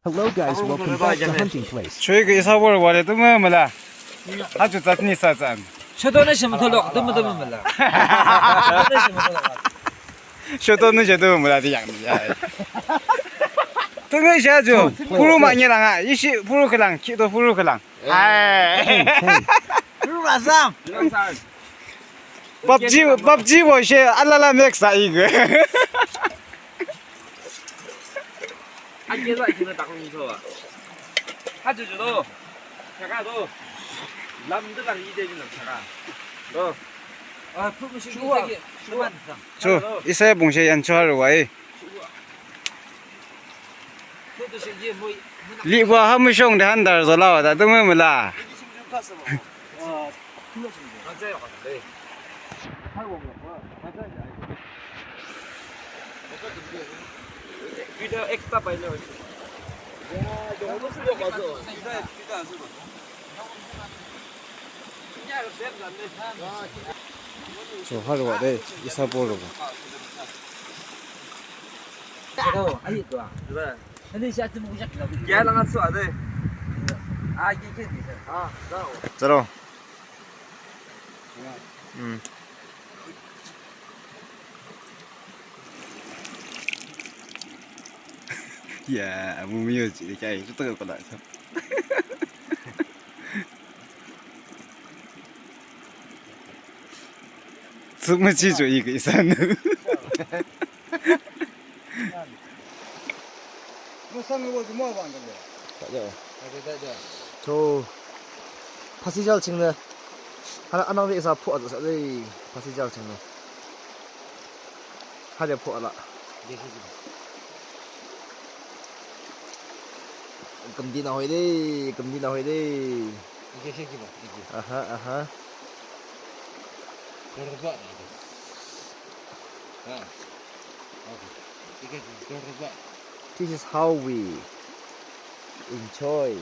Hello guys, welcome back to Hunting Place. 저희가 이사볼 원래 뜨면은 아주 짠이 싸짠. شدونه شمتلق دم ملا 쇼도는 저도 뭐라도 양이야. 등은 셔죠. 프로 많이 나가. 20% 그랑 키도 프로 그랑. 아이. 루라삼 밥지 뭐시 알라라 맥사 이거. anh kia lại thì là đặc bình thường ạ hát chữ đâu chả cả đâu làm rất là ý đây là chả cả đâu 아 푸르시 주기 주만 저 이사야 봉시 연주하러 와이. 푸르시 이게 뭐 리와 하무숑데 한 달 더 나와다 뜨면 몰라. 맞아요 네 video extra bay rồi 야 영어도 쓰려 맞아 기사 안 쓰고 저 하러 와네 이사 보러 가. đâu ấy rồi 그래 anh sẽ tìm một chắc là giá đang ăn sữa đây à cái gì à đâu 저러. 야, 무미여지. 이게 좀 뜨거울 거다. 怎么记住一个山呢？뭐 산을 보지 뭐 하는 건데? 맞아요. 저 파시절 찍는 하나 위에서 포어서 이 파시절 찍는 하려 포어라. cầm đi nào đi 이게 새끼 봐 이게 아하 그런 거 아니야 아 이게 그런 거 this is how we enjoy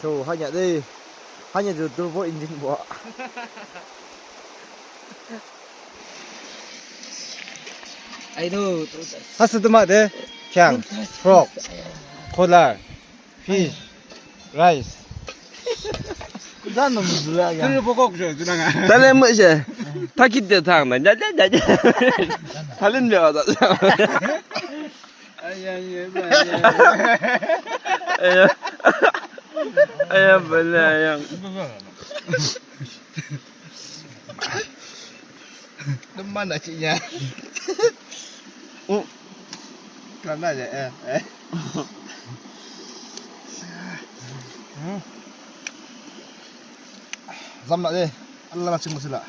저 하냐 저 turbo engine 뭐 아이도 하스드마데 캔, 프록, 콜라, 피쉬, 라이스. 난 너무 좋아해 들을 보고 없죠, 주랑아. 달래 뭐지 다 기대 당나 야야야야 달린 명 하다 아야 몰라요 Deman dah ciknya. Kerana je Zam nak je. Allah macam musila.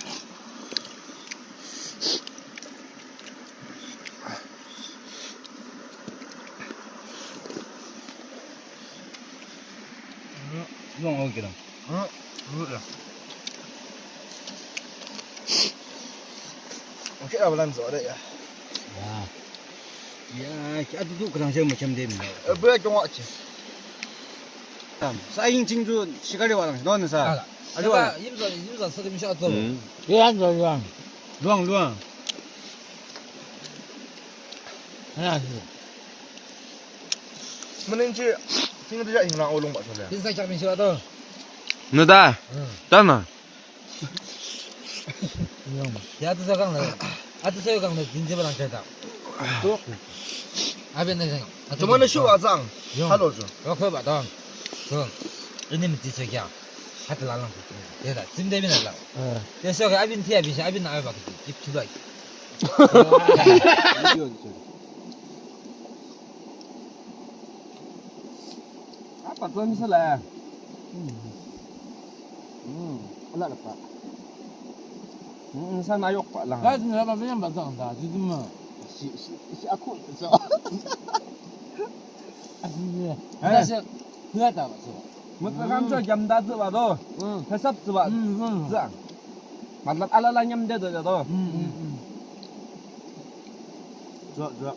형 어디다? Okey lah balan zor dek ya. 야, 아직도 그 당시에 뭐 점됩니다. Boleh jongok je. 사인 진주 시가리 와랑 너는 사. 아주 와. 내가 임선 쓰기 싫었어 루앙 루앙. 하나 Meninci tinggal dia hilang ulung pak soleh. 인사 잡긴 싫어도 너다 땀아 야드서 강나 아드서 강나 빈집이랑 되다 Tu. 아베 내생 Cuma nak show azang. Halo je. 그거 봐도 그 이님 뒤서기야 하트 날랑 얘다 짐대비 날라 그래서 그 아빈 티야 비시 아빈 나와 봐 입주다 apa tuh misalnya Alah dapat. misal nayok pak lang 나 지금 내가 그냥 봤다 지금은 Si aku so. 아니 사실 그거다 봤어 mất cái cho nhầm đã dựa vào thôi phải sắp dựa vào dựa mặt là ala nhầm đây rồi thôi Jok.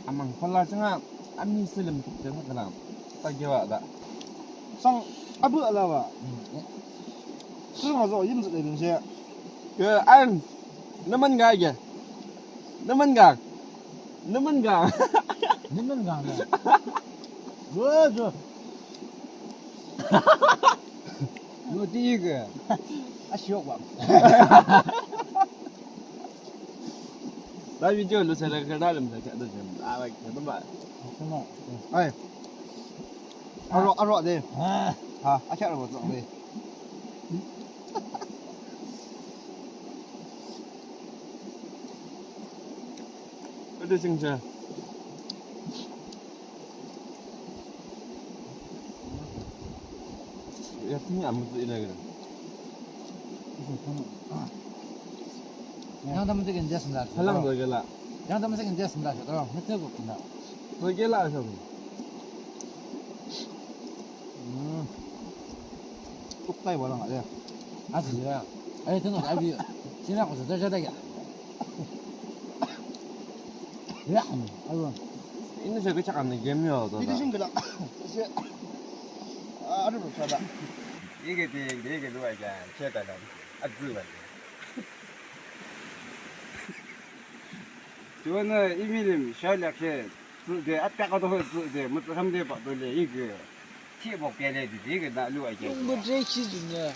amang pala chẳng ăn như slim thực tế thật là ta kêu ạ Sang abu lah pak. Tu ngah zo yim zat dia. cái ăn น้ำมันกาอีกน้ำมันกาน้ำมันกา 你们讲的，我这我第一个，小吧。 Tapi jauh lu saya ke dalam saja tu jam. Awak tu mak. 什么？哎，阿若的，啊，啊，阿恰我装的， Ada sengsa. Ya punya amat tu ilaga. 让他们这个人家什么的， Halang tu gela. 让他们这个人家什么的，知道吧？没这个看到。 Tu gela siapa? 不带我了嘛的，俺自己的，哎，真的还比，现在我是在这个。呀，哎呦， Ini saya kecak ane game ya tu. 你这性格了，这些，啊，这不说的， 이게 되게 누가 이제 제가다 아즈가. 저는 이미님 샤일락해 그 앞에가도 그 무슨 삼대 봐도래 이거 티복 깨내지 이게 나 누가 이게. 我这期真的。